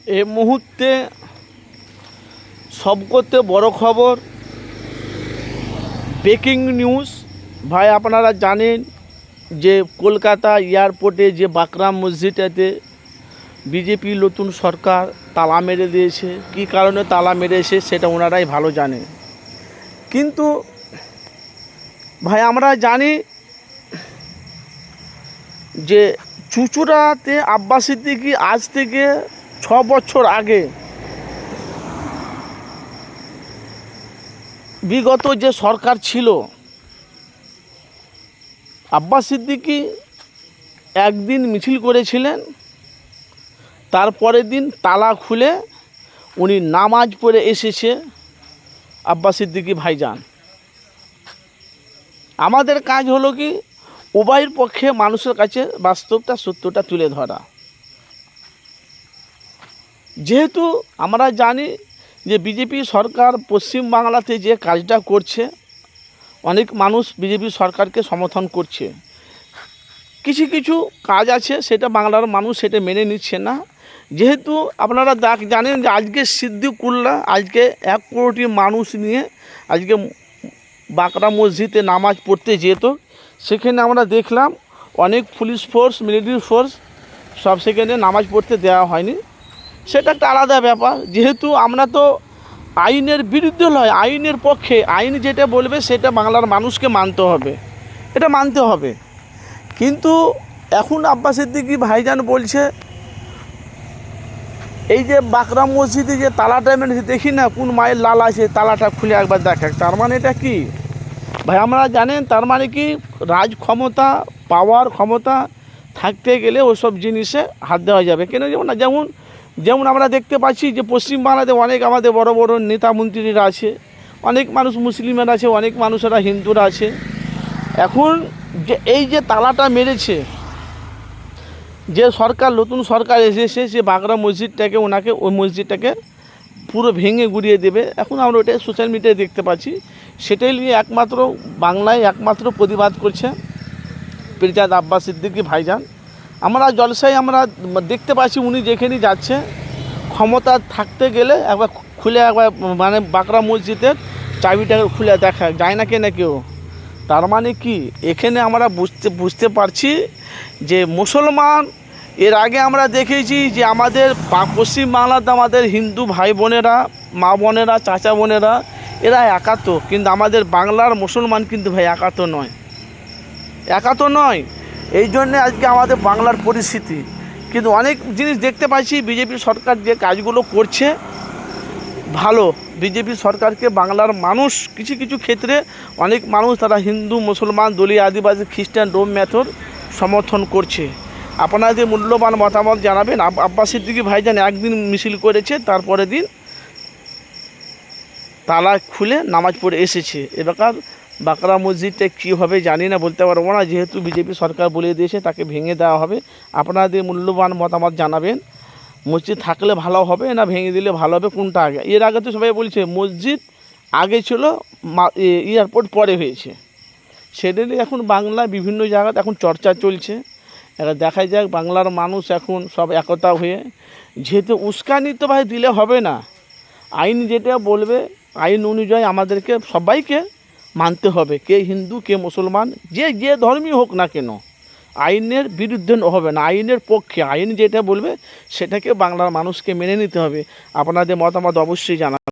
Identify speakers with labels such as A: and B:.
A: এই মুহূর্তে সবকথে বড় খবর, ব্রেকিং নিউজ। ভাই আপনারা জানেন যে কলকাতা এয়ারপোর্টে যে বাকরাম মসজিদেতে বিজেপি নতুন সরকার তালা মেরে দিয়েছে। কী কারণে তালা মেরেছে সেটা ওনারাই ভালো জানে। কিন্তু ভাই আমরা জানি যে চুঁচুড়াতে আব্বাস সিদ্দিকী আজ থেকে 6 বছর আগে বিগত যে সরকার ছিল, আব্বাস সিদ্দিকী একদিন মিছিল করেছিলেন, তারপরের দিন তালা খুলে উনি নামাজ পড়ে এসেছে আব্বাস সিদ্দিকী ভাইজান। আমাদের কাজ হলো কি উভয়ের পক্ষে মানুষের কাছে বাস্তবটা সত্যটা তুলে ধরা। যেহেতু আমরা জানি যে বিজেপি সরকার পশ্চিমবাংলাতে যে কাজটা করছে, অনেক মানুষ বিজেপি সরকারকে সমর্থন করছে। কিছু কিছু কাজ আছে সেটা বাংলার মানুষ সেটা মেনে নিচ্ছে না। যেহেতু আপনারা জানেন যে আজকে সিদ্দিকুল্লাহ আজকে 1 কোটি মানুষ নিয়ে আজকে বাকরা মসজিদে নামাজ পড়তে যেত, সেখানে আমরা দেখলাম অনেক পুলিশ ফোর্স, মিলিটারি ফোর্স সব সেখানে নামাজ পড়তে দেওয়া হয়নি। সেটা একটা আলাদা ব্যাপার। যেহেতু আমরা তো আইনের বিরুদ্ধে নয়, আইনের পক্ষে। আইন যেটা বলবে সেটা বাংলার মানুষকে মানতে হবে, এটা মানতে হবে। কিন্তু এখন আব্বাস সিদ্দিকী ভাইজান বলছে এই যে বাকরা মসজিদে যে তালাটা মেরেছে, দেখি না কোন মায়ের লাল আছে, তালাটা খুলে একবার দেখা। তার মানে এটা কি ভাই আমরা জানেন, তার মানে কি রাজ ক্ষমতা, পাওয়ার ক্ষমতা থাকতে গেলে ওসব জিনিসে হাত দেওয়া যাবে কেন? যেমন আমরা দেখতে পাচ্ছি যে পশ্চিমবাংলাতে অনেক আমাদের বড় বড় নেতা মন্ত্রীরা আছে, অনেক মানুষ মুসলিমের আছে, অনেক মানুষেরা হিন্দুরা আছে। এখন যে এই যে তালাটা মেরেছে, যে সরকার নতুন সরকার এসেছে, সে বাকরা মসজিদটাকে ওই মসজিদটাকে পুরো ভেঙে গুড়িয়ে দেবে। এখন আমরা ওটা সোশ্যাল মিডিয়ায় দেখতে পাচ্ছি। সেটাই নিয়ে একমাত্র বাংলায় একমাত্র প্রতিবাদ করছে পীরজাদা আব্বাস সিদ্দিকী ভাইজান। আমরা জলসায় আমরা দেখতে পাচ্ছি উনি যেখানেই যাচ্ছে, ক্ষমতা থাকতে গেলে একবার খুলে একবার মানে বাকরা মসজিদের চাবিটাকে খুলে দেখা যায় না কেউ। তার মানে কি এখানে আমরা বুঝতে পারছি যে মুসলমান, এর আগে আমরা দেখেছি যে আমাদের পশ্চিমবাংলাতে আমাদের হিন্দু ভাই বোনেরা, মা বোনেরা, চাচা বোনেরা এরা একাত্ম, কিন্তু আমাদের বাংলার মুসলমান কিন্তু ভাই একাত্ম নয়। এই জন্যে আজকে আমাদের বাংলার পরিস্থিতি। কিন্তু অনেক জিনিস দেখতে পাচ্ছি বিজেপি সরকার যে কাজগুলো করছে ভালো। বিজেপি সরকারকে বাংলার মানুষ কিছু কিছু ক্ষেত্রে অনেক মানুষ তারা হিন্দু, মুসলমান, দলীয়, আদিবাসী, খ্রিস্টান, রোম ম্যাথর সমর্থন করছে। আপনাদের মূল্যবান মতামত জানাবেন। আব্বাস সিদ্দিকী ভাইজান একদিন মিছিল করেছে, তারপরের দিন তালা খুলে নামাজ পড়ে এসেছে। এবার বাকরা মসজিদটা কী হবে জানি না, বলতে পারবো না। যেহেতু বিজেপি সরকার বলে দিয়েছে তাকে ভেঙে দেওয়া হবে। আপনাদের মূল্যবান মতামত জানাবেন। মসজিদ থাকলে ভালো হবে না ভেঙে দিলে ভালো হবে, কোনটা আগে? এর আগে তো সবাই বলছে মসজিদ আগে ছিল, এয়ারপোর্ট পরে হয়েছে। সেটা নিয়ে এখন বাংলায় বিভিন্ন জায়গাতে এখন চর্চা চলছে। এবার দেখা যাক বাংলার মানুষ এখন সব একতা হয়ে, যেহেতু উস্কানি তো ভাই দিলে হবে না। আইন যেটা বলবে আইন অনুযায়ী আমাদেরকে সবাইকে মানতে হবে, কে হিন্দু কে মুসলমান, যে ধর্মই হোক না কেন। আইনের বিরুদ্ধে হবে না, আইনের পক্ষে। আইন যেটা বলবে সেটাকে বাংলার মানুষকে মেনে নিতে হবে। আপনাদের মতামত অবশ্যই জানাবেন।